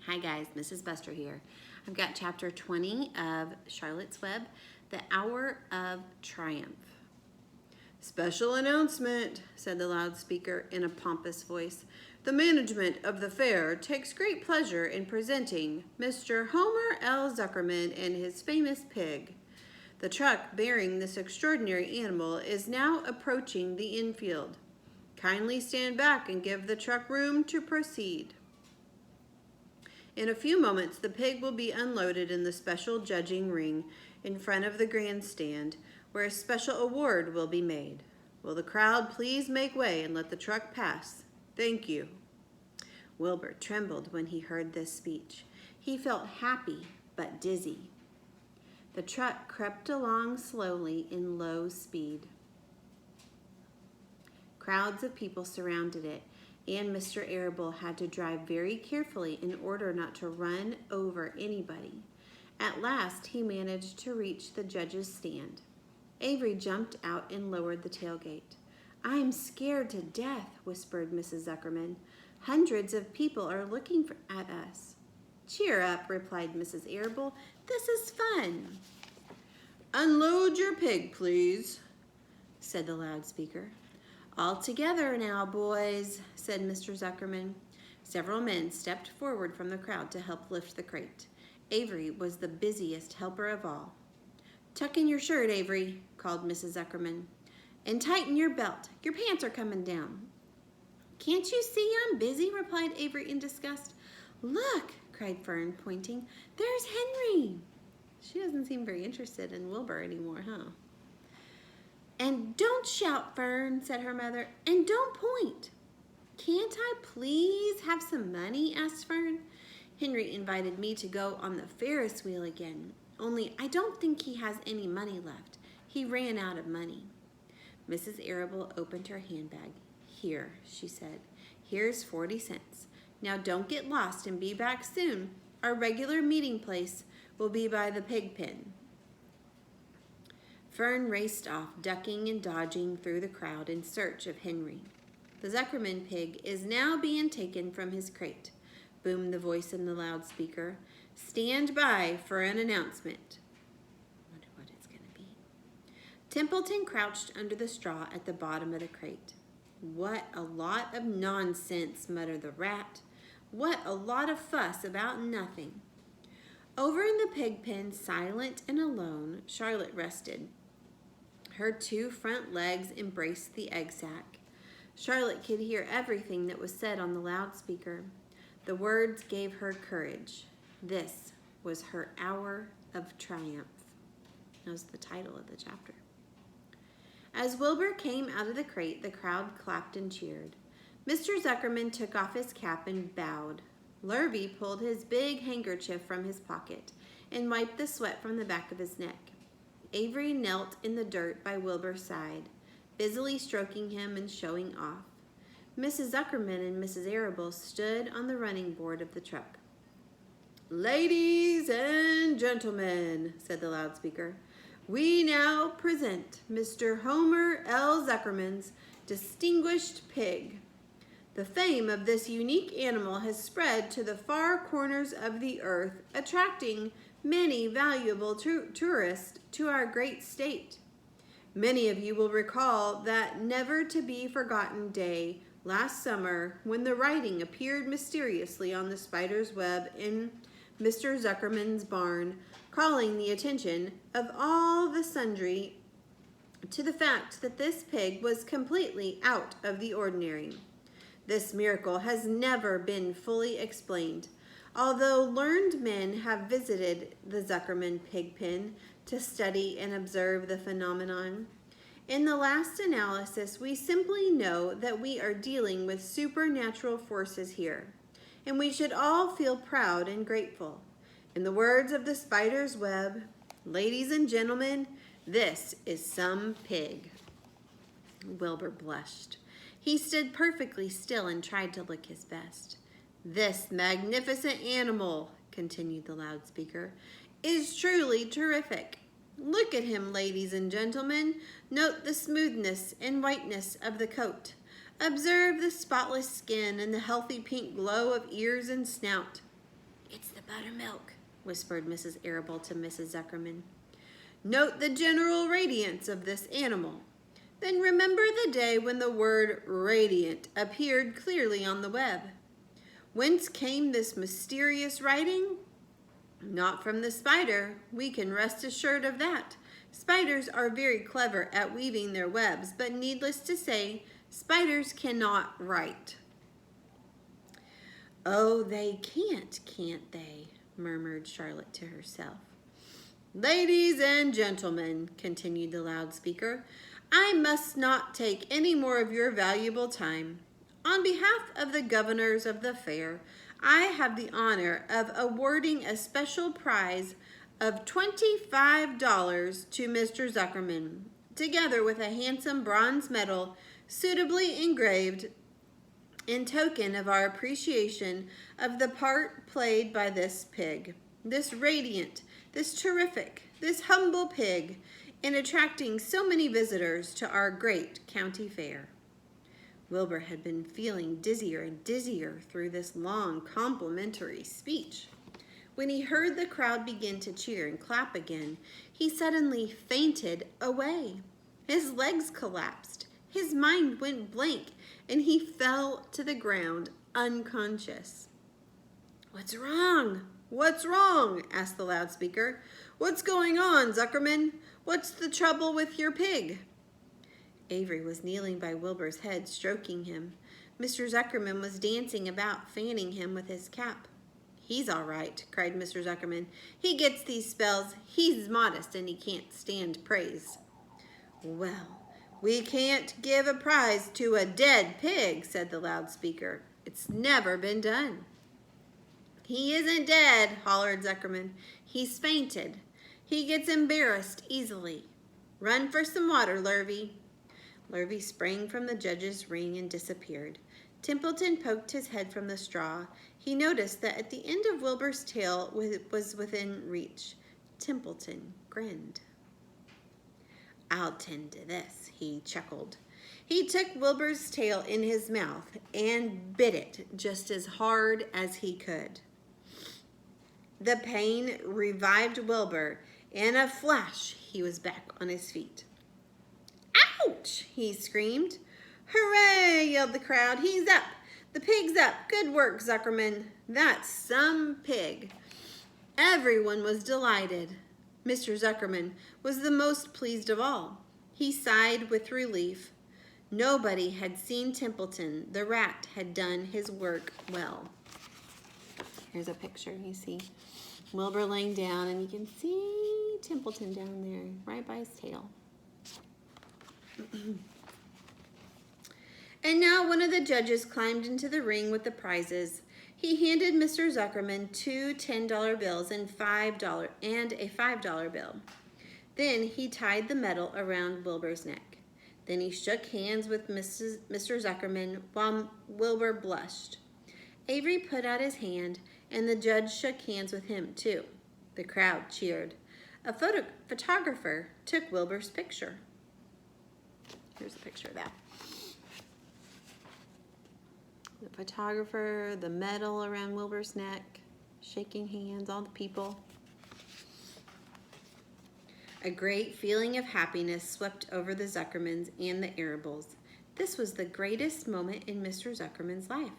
Hi guys, Mrs. Buster here. I've got chapter 20 of Charlotte's Web, The Hour of Triumph. Special announcement, said the loudspeaker in a pompous voice. The management of the fair takes great pleasure in presenting Mr. Homer L. Zuckerman and his famous pig. The truck bearing this extraordinary animal is now approaching the infield. Kindly stand back and give the truck room to proceed. In a few moments, the pig will be unloaded in the special judging ring in front of the grandstand, where a special award will be made. Will the crowd please make way and let the truck pass? Thank you. Wilbur trembled when he heard this speech. He felt happy but dizzy. The truck crept along slowly in low speed. Crowds of people surrounded it, and Mr. Arable had to drive very carefully in order not to run over anybody. At last, he managed to reach the judge's stand. Avery jumped out and lowered the tailgate. "I'm scared to death," whispered Mrs. Zuckerman. "Hundreds of people are looking at us." "Cheer up," replied Mrs. Arable. "This is fun." "Unload your pig, please," said the loudspeaker. "All together now, boys," said Mr. Zuckerman. Several men stepped forward from the crowd to help lift the crate. Avery was the busiest helper of all. "Tuck in your shirt, Avery," called Mrs. Zuckerman, "and tighten your belt. Your pants are coming down." "Can't you see I'm busy?" replied Avery in disgust. "Look," cried Fern, pointing. "There's Henry." She doesn't seem very interested in Wilbur anymore, huh? "And don't shout, Fern," said her mother, "and don't point." "Can't I please have some money?" asked Fern. "Henry invited me to go on the Ferris wheel again, only I don't think he has any money left. He ran out of money." Mrs. Arable opened her handbag. "Here," she said. "Here's 40 cents. Now don't get lost and be back soon. Our regular meeting place will be by the pig pen." Fern raced off, ducking and dodging through the crowd in search of Henry. "The Zuckerman pig is now being taken from his crate," boomed the voice in the loudspeaker. "Stand by for an announcement." I wonder what it's going to be. Templeton crouched under the straw at the bottom of the crate. "What a lot of nonsense," muttered the rat. "What a lot of fuss about nothing." Over in the pig pen, silent and alone, Charlotte rested. Her two front legs embraced the egg sack. Charlotte could hear everything that was said on the loudspeaker. The words gave her courage. This was her hour of triumph. That was the title of the chapter. As Wilbur came out of the crate, the crowd clapped and cheered. Mr. Zuckerman took off his cap and bowed. Lurvy pulled his big handkerchief from his pocket and wiped the sweat from the back of his neck. Avery knelt in the dirt by Wilbur's side, busily stroking him and showing off. Mrs. Zuckerman and Mrs. Arable stood on the running board of the truck. "Ladies and gentlemen," said the loudspeaker, "we now present Mr. Homer L. Zuckerman's distinguished pig. The fame of this unique animal has spread to the far corners of the earth, attracting many valuable tourists to our great state. Many of you will recall that never-to-be-forgotten day last summer when the writing appeared mysteriously on the spider's web in Mr. Zuckerman's barn, calling the attention of all the sundry to the fact that this pig was completely out of the ordinary. This miracle has never been fully explained, although learned men have visited the Zuckerman pig pen to study and observe the phenomenon. In the last analysis, we simply know that we are dealing with supernatural forces here, and we should all feel proud and grateful. In the words of the spider's web, ladies and gentlemen, this is some pig." Wilbur blushed. He stood perfectly still and tried to look his best. "This magnificent animal," continued the loudspeaker, "is truly terrific. Look at him, ladies and gentlemen. Note the smoothness and whiteness of the coat. Observe the spotless skin and the healthy pink glow of ears and snout. buttermilk, whispered Mrs. Arable to Mrs. Zuckerman. Note the general radiance of this animal. Then remember the day when the word radiant appeared clearly on the web. Whence came this mysterious writing? Not from the spider, we can rest assured of that. Spiders are very clever at weaving their webs, but needless to say, spiders cannot write. Oh, they can't they? Murmured Charlotte to herself. Ladies and gentlemen, continued the loudspeaker, I must not take any more of your valuable time. On behalf of the governors of the fair, I have the honor of awarding a special prize of $25 to Mr. Zuckerman, together with a handsome bronze medal suitably engraved in token of our appreciation of the part played by this pig, this radiant, this terrific, this humble pig, in attracting so many visitors to our great county fair. Wilbur had been feeling dizzier and dizzier through this long complimentary speech. When he heard the crowd begin to cheer and clap again, he suddenly fainted away. His legs collapsed, his mind went blank, and he fell to the ground unconscious. What's wrong? What's wrong? Asked the loudspeaker. What's going on, Zuckerman? What's the trouble with your pig? Avery was kneeling by Wilbur's head, stroking him. Mr. Zuckerman was dancing about, fanning him with his cap. He's all right, cried Mr. Zuckerman. He gets these spells. He's modest and he can't stand praise. Well, we can't give a prize to a dead pig, said the loudspeaker. It's never been done. He isn't dead, hollered Zuckerman. He's fainted. He gets embarrassed easily. Run for some water, Lurvy. Lurvy sprang from the judge's ring and disappeared. Templeton poked his head from the straw. He noticed that at the end of Wilbur's tail was within reach. Templeton grinned. I'll tend to this, he chuckled. He took Wilbur's tail in his mouth and bit it just as hard as he could. The pain revived Wilbur. In a flash, he was back on his feet. Ouch! He screamed. Hooray! Yelled the crowd. He's up! The pig's up! Good work, Zuckerman! That's some pig! Everyone was delighted. Mr. Zuckerman was the most pleased of all. He sighed with relief. Nobody had seen Templeton. The rat had done his work well. Here's a picture. You see Wilbur laying down, and you can see Templeton down there, right by his tail. And now one of the judges climbed into the ring with the prizes. He handed Mr. Zuckerman 2 $10 bills and a $5 bill. Then he tied the medal around Wilbur's neck. Then he shook hands with Mr. Zuckerman while Wilbur blushed. Avery put out his hand, and the judge shook hands with him too. The crowd cheered. A photographer took Wilbur's picture. Here's a picture of that. The photographer, the medal around Wilbur's neck, shaking hands, all the people. A great feeling of happiness swept over the Zuckermans and the Arables. This was the greatest moment in Mr. Zuckerman's life.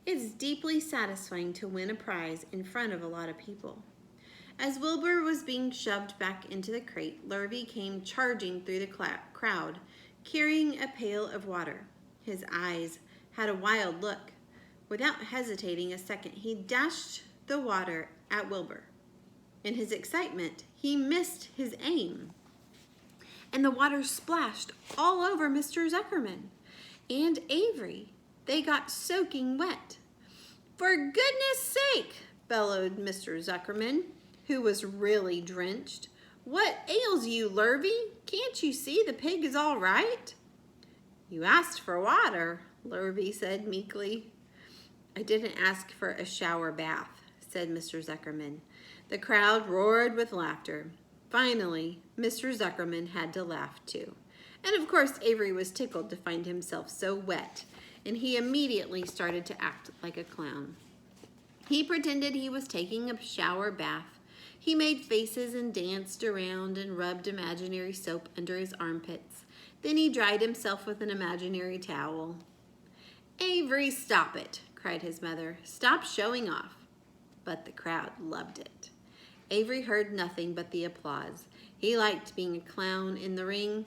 It's deeply satisfying to win a prize in front of a lot of people. As Wilbur was being shoved back into the crate, Lurvy came charging through the crowd, carrying a pail of water. His eyes had a wild look. Without hesitating a second, he dashed the water at Wilbur. In his excitement, he missed his aim, and the water splashed all over Mr. Zuckerman and Avery. They got soaking wet. For goodness sake, bellowed Mr. Zuckerman, who was really drenched. What ails you, Lurvy? Can't you see the pig is all right? You asked for water, Lurvy said meekly. I didn't ask for a shower bath, said Mr. Zuckerman. The crowd roared with laughter. Finally, Mr. Zuckerman had to laugh too. And of course, Avery was tickled to find himself so wet, and he immediately started to act like a clown. He pretended he was taking a shower bath. He made faces and danced around and rubbed imaginary soap under his armpits. Then he dried himself with an imaginary towel. "Avery, stop it," cried his mother. "Stop showing off." But the crowd loved it. Avery heard nothing but the applause. He liked being a clown in the ring,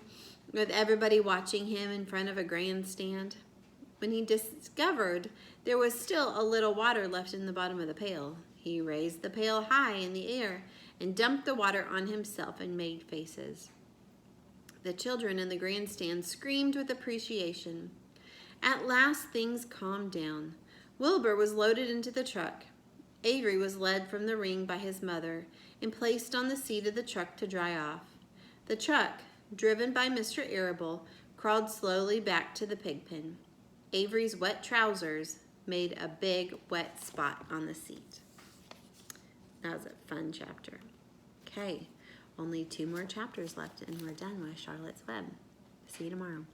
with everybody watching him in front of a grandstand. When he discovered there was still a little water left in the bottom of the pail, he raised the pail high in the air and dumped the water on himself and made faces. The children in the grandstand screamed with appreciation. At last things calmed down. Wilbur was loaded into the truck. Avery was led from the ring by his mother and placed on the seat of the truck to dry off. The truck, driven by Mr. Arable, crawled slowly back to the pig pen. Avery's wet trousers made a big wet spot on the seat. That was a fun chapter. Okay, only 2 more chapters left and we're done with Charlotte's Web. See you tomorrow.